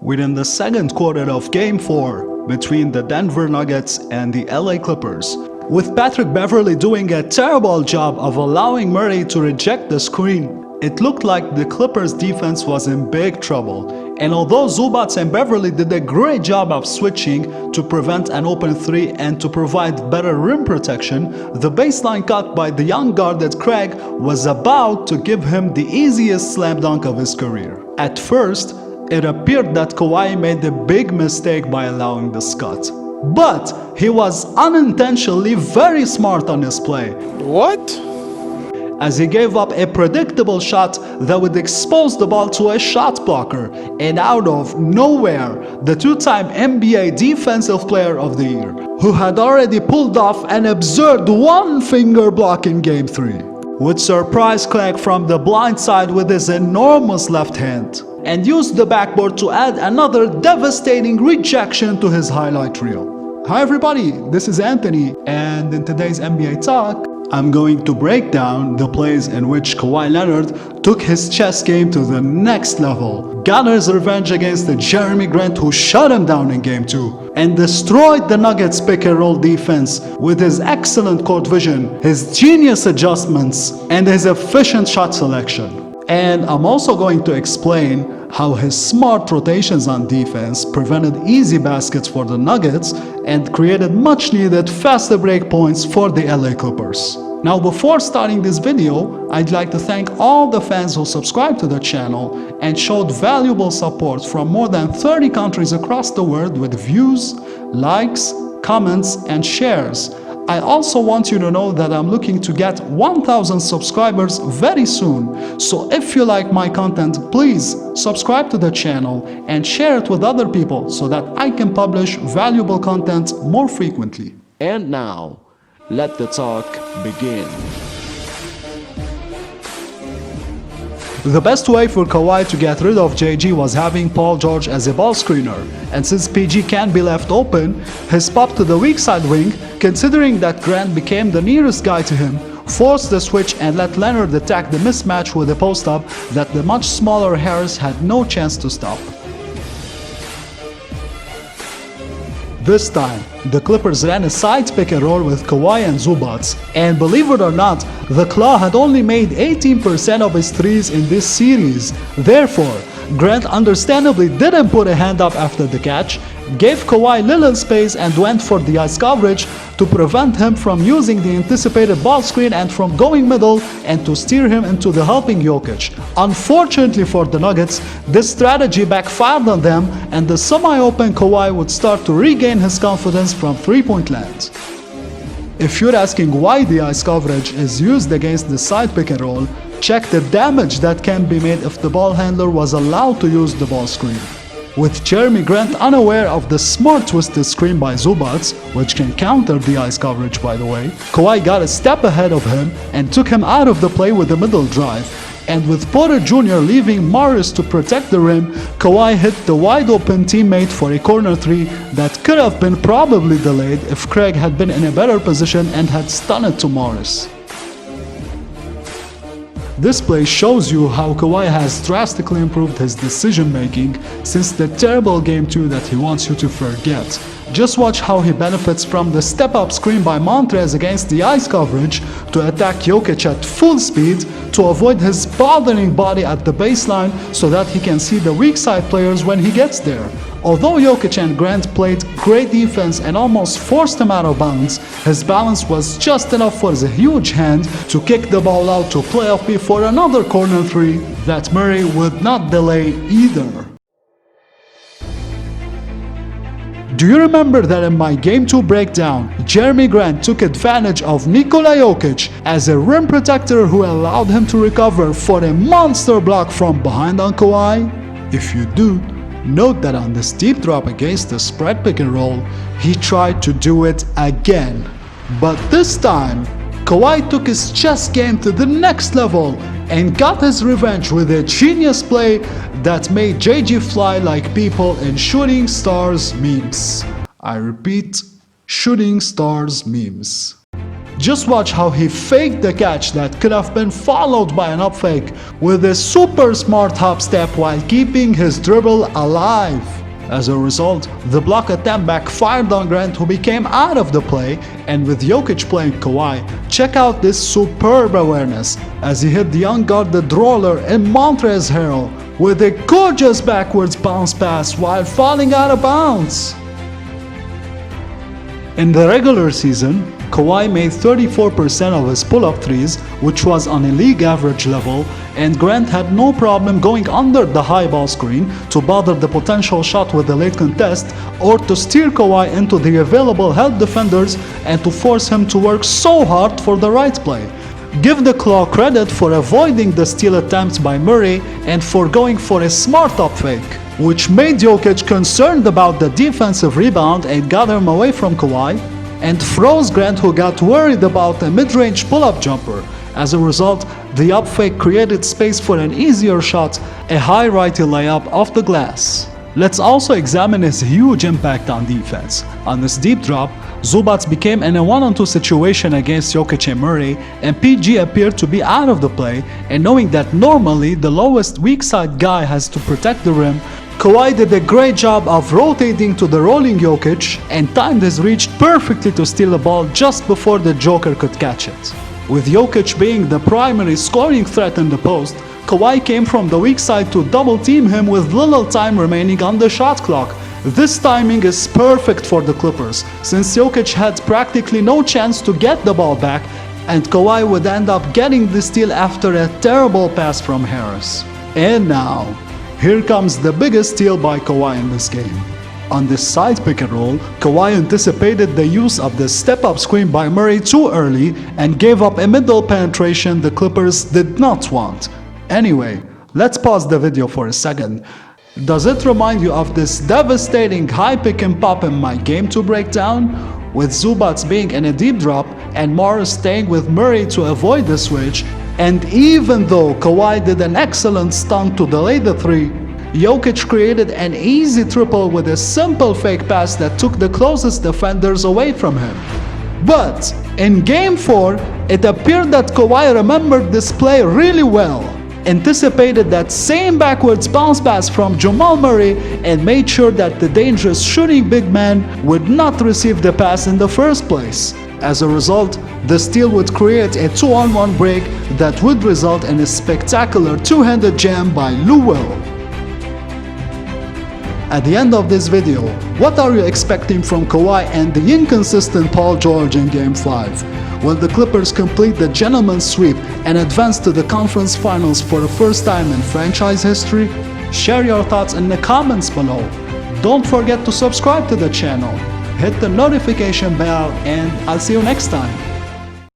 within the second quarter of Game 4 between the Denver Nuggets and the LA Clippers, with Patrick Beverley doing a terrible job of allowing Murray to reject the screen. It looked like the Clippers defense was in big trouble, and although Zubac and Beverley did a great job of switching to prevent an open three and to provide better rim protection, the baseline cut by the young guarded Craig was about to give him the easiest slam dunk of his career. At first, it appeared that Kawhi made a big mistake by allowing this cut, but he was unintentionally very smart on his play. What? As he gave up a predictable shot that would expose the ball to a shot blocker, and out of nowhere, the two-time NBA Defensive Player of the Year, who had already pulled off an absurd one-finger block in Game 3, would surprise Craig from the blind side with his enormous left hand, and used the backboard to add another devastating rejection to his highlight reel. Hi everybody, this is Anthony, and in today's NBA Talk, I'm going to break down the plays in which Kawhi Leonard took his chess game to the next level, got his revenge against the Jerami Grant who shut him down in Game 2, and destroyed the Nuggets pick-and-roll defense with his excellent court vision, his genius adjustments, and his efficient shot selection. And I'm also going to explain how his smart rotations on defense prevented easy baskets for the Nuggets and created much needed faster break points for the LA Clippers. Now before starting this video, I'd like to thank all the fans who subscribed to the channel and showed valuable support from more than 30 countries across the world with views, likes, comments, and shares. I also want you to know that I'm looking to get 1,000 subscribers very soon, so if you like my content, please subscribe to the channel and share it with other people so that I can publish valuable content more frequently. And now, let the talk begin. The best way for Kawhi to get rid of JG was having Paul George as a ball screener, and since PG can't be left open, his pop to the weak side wing, considering that Grant became the nearest guy to him, forced the switch and let Leonard attack the mismatch with a post-up that the much smaller Harris had no chance to stop. This time, the Clippers ran a side pick and roll with Kawhi and Zubac, and believe it or not, the Klaw had only made 18% of his threes in this series. Therefore, Grant understandably didn't put a hand up after the catch, gave Kawhi little space and went for the ice coverage to prevent him from using the anticipated ball screen and from going middle and to steer him into the helping Jokic. Unfortunately for the Nuggets, this strategy backfired on them and the semi-open Kawhi would start to regain his confidence from three-point land. If you're asking why the ice coverage is used against the side pick and roll, check the damage that can be made if the ball handler was allowed to use the ball screen. With Jerami Grant unaware of the smart twisted screen by Zubac, which can counter the ice coverage by the way, Kawhi got a step ahead of him and took him out of the play with a middle drive. And with Porter Jr. leaving Morris to protect the rim, Kawhi hit the wide open teammate for a corner three that could have been probably delayed if Craig had been in a better position and had stunned it to Morris. This play shows you how Kawhi has drastically improved his decision making since the terrible Game 2 that he wants you to forget. Just watch how he benefits from the step-up screen by Montrez against the ice coverage to attack Jokic at full speed to avoid his bothering body at the baseline so that he can see the weak side players when he gets there. Although Jokic and Grant played great defense and almost forced him out of bounds, his balance was just enough for his huge hand to kick the ball out to playoff B for another corner three that Murray would not delay either. Do you remember that in my Game 2 breakdown, Jerami Grant took advantage of Nikola Jokic as a rim protector who allowed him to recover for a monster block from behind on Kawhi? If you do, note that on this deep drop against the spread pick and roll, he tried to do it again. But this time, Kawhi took his chess game to the next level and got his revenge with a genius play that made JG fly like people in Shooting Stars memes. I repeat, Shooting Stars memes. Just watch how he faked the catch that could have been followed by an up fake with a super smart hop step while keeping his dribble alive. As a result, the block attempt backfired on Grant, who became out of the play, and with Jokic playing Kawhi, check out this superb awareness as he hit the unguarded roller in Montrezl Harrell with a gorgeous backwards bounce pass while falling out of bounds. In the regular season, Kawhi made 34% of his pull-up threes, which was on a league average level, and Grant had no problem going under the high ball screen to bother the potential shot with a late contest or to steer Kawhi into the available help defenders and to force him to work so hard for the right play. Give the Klaw credit for avoiding the steal attempts by Murray and for going for a smart up fake, which made Jokic concerned about the defensive rebound and got him away from Kawhi, and froze Grant, who got worried about a mid-range pull-up jumper. As a result, the up fake created space for an easier shot, a high righty layup off the glass. Let's also examine his huge impact on defense. On this deep drop, Zubac became in a 1-on-2 situation against Jokic and Murray, and PG appeared to be out of the play, and knowing that normally the lowest weak side guy has to protect the rim, Kawhi did a great job of rotating to the rolling Jokic and timed his reach perfectly to steal the ball just before the Joker could catch it. With Jokic being the primary scoring threat in the post, Kawhi came from the weak side to double team him with little time remaining on the shot clock. This timing is perfect for the Clippers, since Jokic had practically no chance to get the ball back, and Kawhi would end up getting the steal after a terrible pass from Harris. And now, here comes the biggest steal by Kawhi in this game. On this side pick and roll, Kawhi anticipated the use of the step-up screen by Murray too early and gave up a middle penetration the Clippers did not want. Anyway, let's pause the video for a second. Does it remind you of this devastating high pick and pop in my game to break down? With Zubac being in a deep drop and Morris staying with Murray to avoid the switch, and even though Kawhi did an excellent stunt to delay the three, Jokic created an easy triple with a simple fake pass that took the closest defenders away from him. But in Game 4, it appeared that Kawhi remembered this play really well, anticipated that same backwards bounce pass from Jamal Murray, and made sure that the dangerous shooting big man would not receive the pass in the first place. As a result, the steal would create a 2-on-1 break that would result in a spectacular two-handed jam by Lou Will. At the end of this video, what are you expecting from Kawhi and the inconsistent Paul George in Game 5? Will the Clippers complete the gentleman's sweep and advance to the conference finals for the first time in franchise history? Share your thoughts in the comments below. Don't forget to subscribe to the channel. Hit the notification bell, and I'll see you next time.